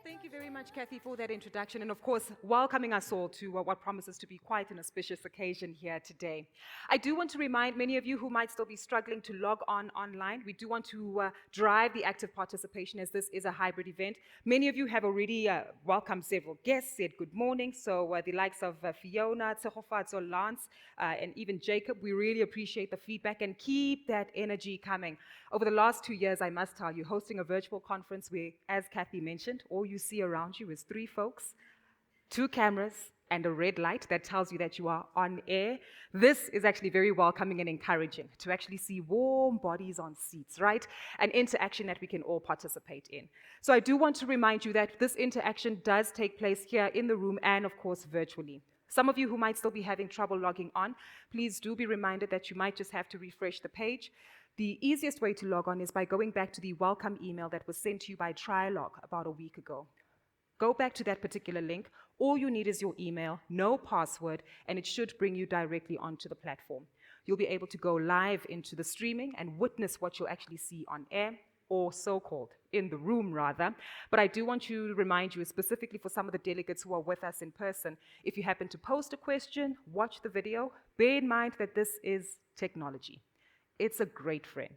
Thank you very much, Kathy, for that introduction, and of course, welcoming us all to what promises to be quite an auspicious occasion here today. I do want to remind many of you who might still be struggling to log on online, we do want to drive the active participation as this is a hybrid event. Many of you have already welcomed several guests, said good morning, so the likes of Fiona, Tsehofatso, Lance, and even Jacob, we really appreciate the feedback and keep that energy coming. Over the last 2 years, I must tell you, hosting a virtual conference where, as Kathy mentioned, all you see around you is 3 folks, 2 cameras, and a red light that tells you that you are on air. This is actually very welcoming and encouraging to actually see warm bodies on seats, right? An interaction that we can all participate in. So I do want to remind you that this interaction does take place here in the room and, of course, virtually. Some of you who might still be having trouble logging on, please do be reminded that you might just have to refresh the page. The easiest way to log on is by going back to the welcome email that was sent to you by Trialogue about a week ago. Go back to that particular link. All you need is your email, no password, and it should bring you directly onto the platform. You'll be able to go live into the streaming and witness what you'll actually see on air, or so-called, in the room rather. But I do want to remind you, specifically for some of the delegates who are with us in person, if you happen to post a question, watch the video, bear in mind that this is technology. It's a great friend.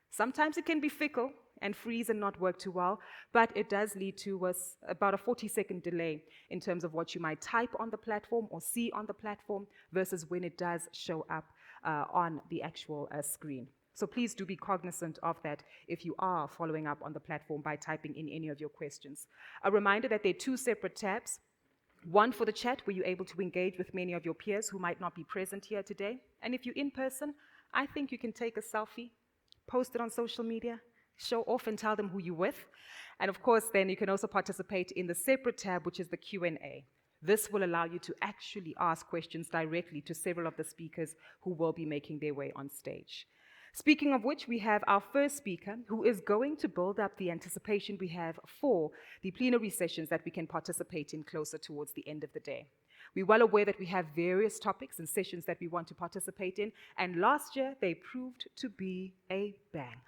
Sometimes it can be fickle and freeze and not work too well, but it does lead to about a 40-second delay in terms of what you might type on the platform or see on the platform versus when it does show up on the actual screen. So please do be cognizant of that if you are following up on the platform by typing in any of your questions. A reminder that there are 2 separate tabs. One for the chat, where you're able to engage with many of your peers who might not be present here today. And if you're in person, I think you can take a selfie, post it on social media, show off and tell them who you're with. And of course, then you can also participate in the separate tab, which is the Q&A. This will allow you to actually ask questions directly to several of the speakers who will be making their way on stage. Speaking of which, we have our first speaker who is going to build up the anticipation we have for the plenary sessions that we can participate in closer towards the end of the day. We're well aware that we have various topics and sessions that we want to participate in, and last year they proved to be a bang.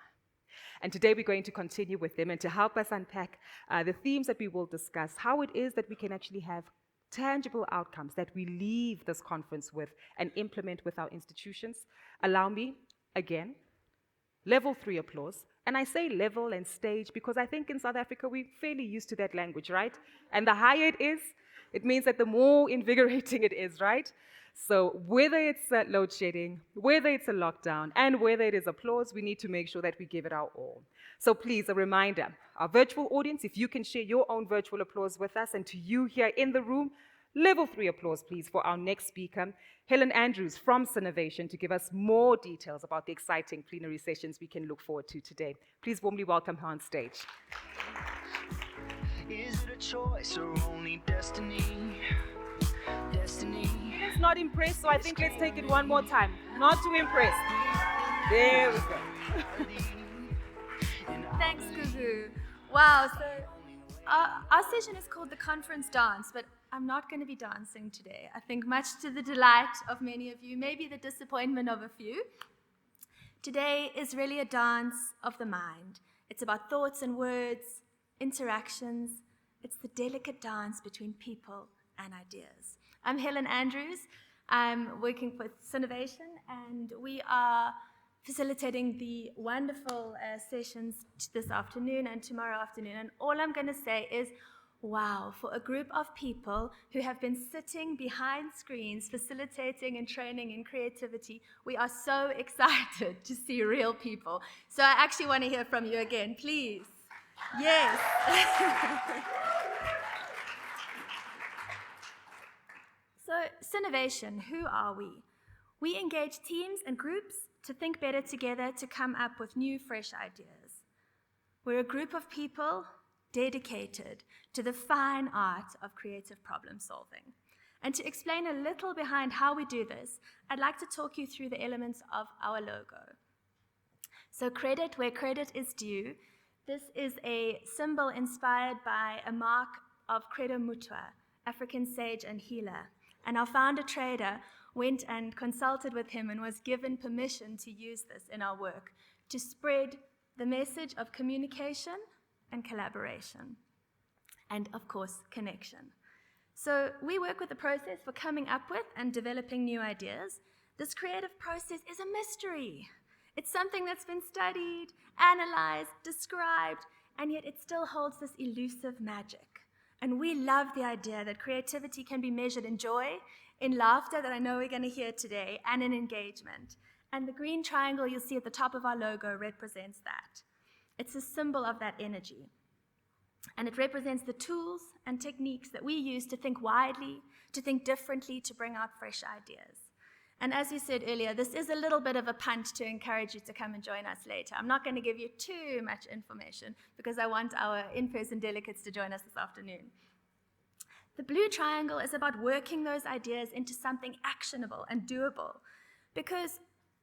And today we're going to continue with them, and to help us unpack the themes that we will discuss, how it is that we can actually have tangible outcomes that we leave this conference with and implement with our institutions. Allow me, again, level 3 applause. And I say level and stage because I think in South Africa we're fairly used to that language, right? And the higher it is, it means that the more invigorating it is, right? So whether it's load shedding, whether it's a lockdown, and whether it is applause, we need to make sure that we give it our all. So please, a reminder, our virtual audience, if you can share your own virtual applause with us, and to you here in the room, level 3 applause, please, for our next speaker, Helen Andrews from Sinovation, to give us more details about the exciting plenary sessions we can look forward to today. Please warmly welcome her on stage. Is it a choice or only destiny? Destiny. Helen's not impressed, so I think let's take it one more time. Not too impressed. There we go. Thanks, Kuzu. Wow, so our session is called the Conference Dance, but I'm not going to be dancing today. I think much to the delight of many of you, maybe the disappointment of a few. Today is really a dance of the mind. It's about thoughts and words, interactions. It's the delicate dance between people and ideas. I'm Helen Andrews. I'm working with Sinovation, and we are facilitating the wonderful sessions this afternoon and tomorrow afternoon. And all I'm going to say is, wow, for a group of people who have been sitting behind screens, facilitating and training in creativity, we are so excited to see real people. So I actually want to hear from you again, please. Yes. So, Sinovation, who are we? We engage teams and groups to think better together, to come up with new, fresh ideas. We're a group of people dedicated to the fine art of creative problem solving. And to explain a little behind how we do this, I'd like to talk you through the elements of our logo. So, credit where credit is due. This is a symbol inspired by a mark of Credo Mutwa, African sage and healer. And our founder trader went and consulted with him and was given permission to use this in our work to spread the message of communication and collaboration. and of course, connection. So we work with the process for coming up with and developing new ideas. This creative process is a mystery. It's something that's been studied, analyzed, described, and yet it still holds this elusive magic. And we love the idea that creativity can be measured in joy, in laughter that I know we're going to hear today, and in engagement. And the green triangle you'll see at the top of our logo represents that. It's a symbol of that energy. And it represents the tools and techniques that we use to think widely, to think differently, to bring out fresh ideas. And as we said earlier, this is a little bit of a punt to encourage you to come and join us later. I'm not going to give you too much information because I want our in-person delegates to join us this afternoon. The blue triangle is about working those ideas into something actionable and doable. Because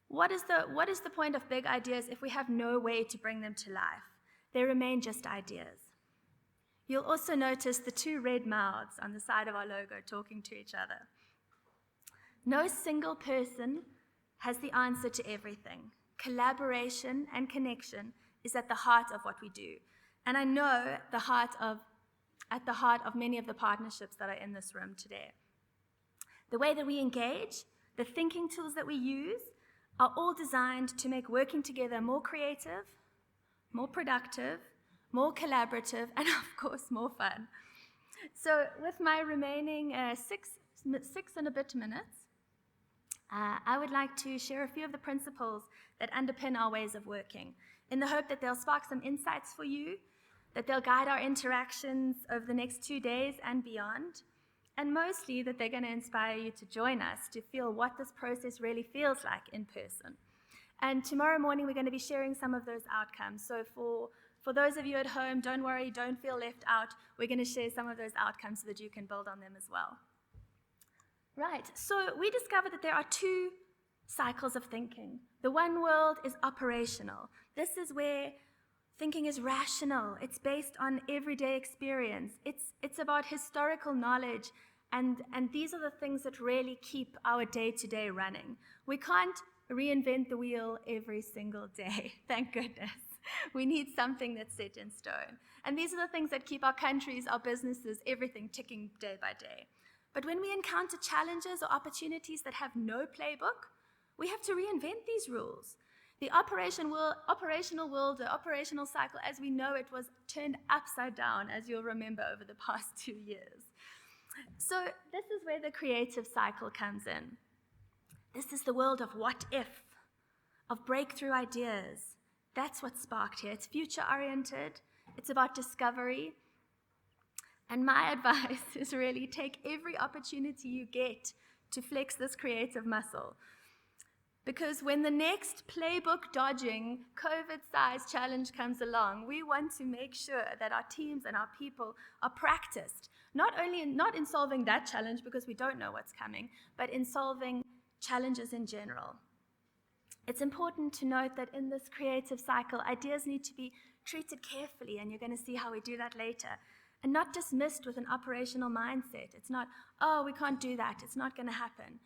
what is the point of big ideas if we have no way to bring them to life? They remain just ideas. You'll also notice the two red mouths on the side of our logo talking to each other. No single person has the answer to everything. Collaboration and connection is at the heart of what we do. And I know at the heart of many of the partnerships that are in this room today. The way that we engage, the thinking tools that we use, are all designed to make working together more creative, more productive, more collaborative, and of course, more fun. So with my remaining six and a bit minutes, I would like to share a few of the principles that underpin our ways of working, in the hope that they'll spark some insights for you, that they'll guide our interactions over the next 2 days and beyond, and mostly that they're going to inspire you to join us to feel what this process really feels like in person. And tomorrow morning, we're going to be sharing some of those outcomes. So for those of you at home, don't worry, don't feel left out. We're going to share some of those outcomes so that you can build on them as well. Right, so we discovered that there are two cycles of thinking. The one world is operational. This is where thinking is rational. It's based on everyday experience. It's about historical knowledge, and these are the things that really keep our day-to-day running. We can't reinvent the wheel every single day, thank goodness. We need something that's set in stone. And these are the things that keep our countries, our businesses, everything ticking day by day. But when we encounter challenges or opportunities that have no playbook, we have to reinvent these rules. The operational world, the operational cycle, as we know it, was turned upside down, as you'll remember, over the past 2 years. So this is where the creative cycle comes in. This is the world of what if, of breakthrough ideas. That's what's sparked here. It's future-oriented. It's about discovery. And my advice is really take every opportunity you get to flex this creative muscle. Because when the next playbook dodging, COVID-sized challenge comes along, we want to make sure that our teams and our people are practiced, not in solving that challenge because we don't know what's coming, but in solving challenges in general. It's important to note that in this creative cycle, ideas need to be treated carefully, and you're going to see how we do that later, and not dismissed with an operational mindset. It's not, oh, we can't do that, it's not going to happen.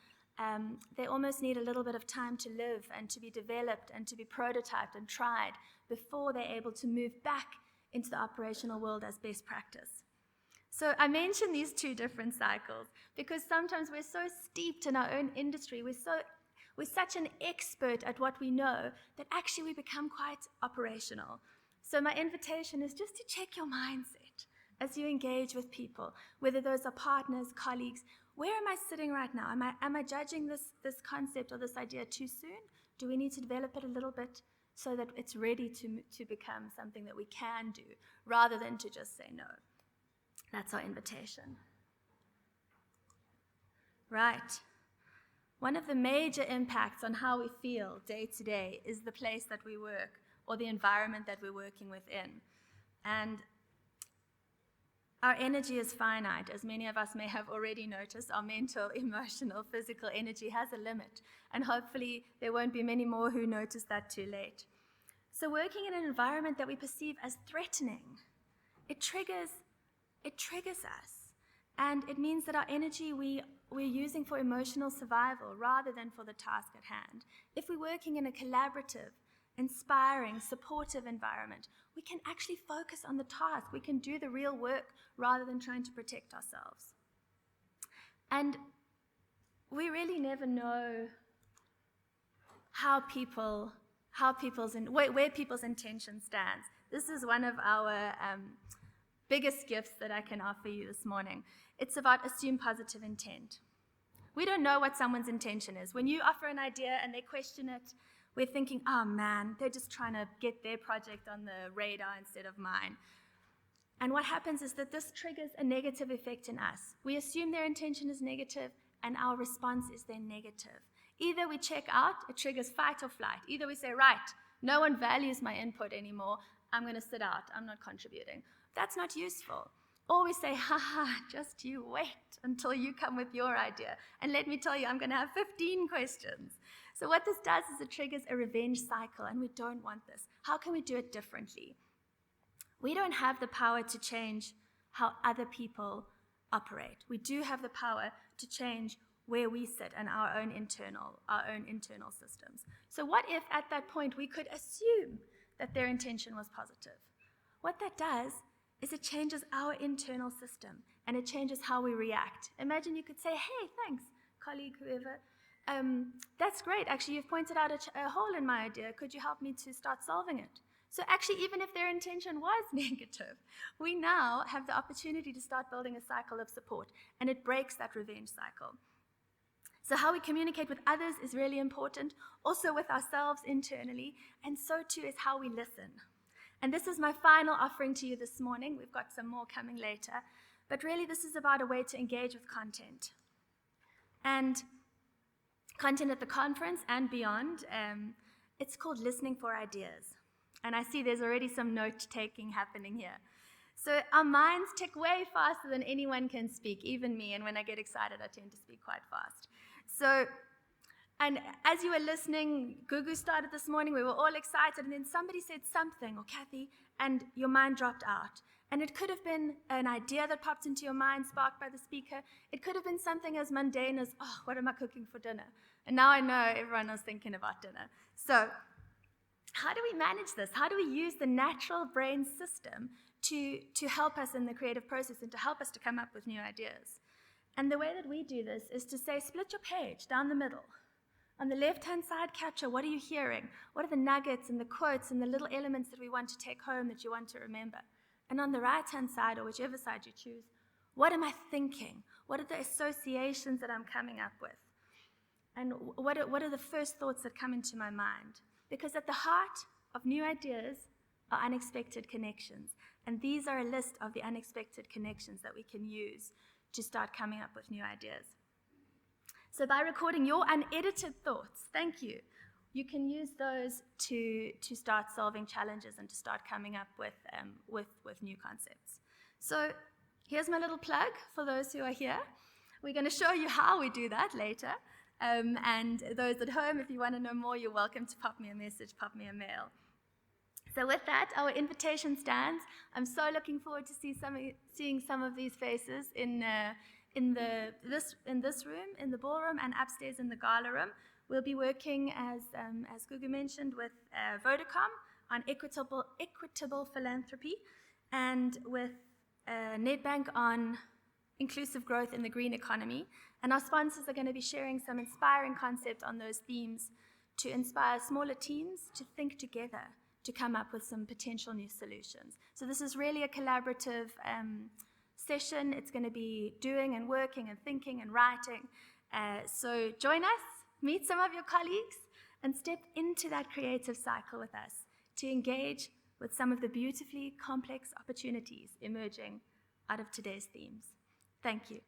They almost need a little bit of time to live and to be developed and to be prototyped and tried before they're able to move back into the operational world as best practice. So I mention these two different cycles because sometimes we're so steeped in our own industry, we're such an expert at what we know that actually we become quite operational. So my invitation is just to check your mindset as you engage with people, whether those are partners, colleagues. Where am I sitting right now? Am I judging this concept or this idea too soon? Do we need to develop it a little bit so that it's ready to become something that we can do rather than to just say no? That's our invitation. Right. One of the major impacts on how we feel day to day is the place that we work or the environment that we're working within. And our energy is finite. As many of us may have already noticed, our mental, emotional, physical energy has a limit. And hopefully there won't be many more who notice that too late. So working in an environment that we perceive as threatening, it triggers us. And it means that our energy we're using for emotional survival rather than for the task at hand. If we're working in a collaborative, inspiring, supportive environment, we can actually focus on the task. We can do the real work rather than trying to protect ourselves. And we really never know where people's intention stands. This is one of our biggest gifts that I can offer you this morning. It's about assume positive intent. We don't know what someone's intention is. When you offer an idea and they question it, we're thinking, oh man, they're just trying to get their project on the radar instead of mine. And what happens is that this triggers a negative effect in us. We assume their intention is negative, and our response is then negative. Either we check out, it triggers fight or flight. Either we say, right, no one values my input anymore, I'm going to sit out, I'm not contributing. That's not useful. Or we say, haha, just you wait until you come with your idea. And let me tell you, I'm going to have 15 questions. So what this does is it triggers a revenge cycle, and we don't want this. How can we do it differently? We don't have the power to change how other people operate. We do have the power to change where we sit and our own internal systems. So what if at that point we could assume that their intention was positive? What that does is it changes our internal system, and it changes how we react. Imagine you could say, hey, thanks, colleague, whoever. That's great. Actually, you've pointed out a hole in my idea. Could you help me to start solving it? So actually, even if their intention was negative, we now have the opportunity to start building a cycle of support, and it breaks that revenge cycle. So how we communicate with others is really important, also with ourselves internally, and so too is how we listen. And this is my final offering to you this morning. We've got some more coming later. But really, this is about a way to engage with content. And content at the conference and beyond, it's called Listening for Ideas. And I see there's already some note-taking happening here. So our minds tick way faster than anyone can speak, even me. And when I get excited, I tend to speak quite fast. So, and as you were listening, Gugu started this morning, we were all excited, and then somebody said something, or Kathy, and your mind dropped out. And it could have been an idea that popped into your mind, sparked by the speaker. It could have been something as mundane as, oh, what am I cooking for dinner? And now I know everyone was thinking about dinner. So how do we manage this? How do we use the natural brain system to help us in the creative process and to help us to come up with new ideas? And the way that we do this is to say, split your page down the middle. On the left-hand side, capture what are you hearing? What are the nuggets and the quotes and the little elements that we want to take home that you want to remember? And on the right-hand side, or whichever side you choose, what am I thinking? What are the associations that I'm coming up with? And what are the first thoughts that come into my mind? Because at the heart of new ideas are unexpected connections. And these are a list of the unexpected connections that we can use to start coming up with new ideas. So by recording your unedited thoughts, thank you, you can use those to start solving challenges and to start coming up with new concepts. So here's my little plug for those who are here. We're going to show you how we do that later. And those at home, if you want to know more, you're welcome to pop me a message, pop me a mail. So with that, our invitation stands. I'm so looking forward to seeing some of these faces in this room, in the ballroom, and upstairs in the gala room. We'll be working, as Gugu mentioned, with Vodacom on equitable philanthropy, and with Nedbank on inclusive growth in the green economy. And our sponsors are going to be sharing some inspiring concepts on those themes to inspire smaller teams to think together, to come up with some potential new solutions. So this is really a collaborative session. It's going to be doing and working and thinking and writing. So join us, meet some of your colleagues, and step into that creative cycle with us to engage with some of the beautifully complex opportunities emerging out of today's themes. Thank you.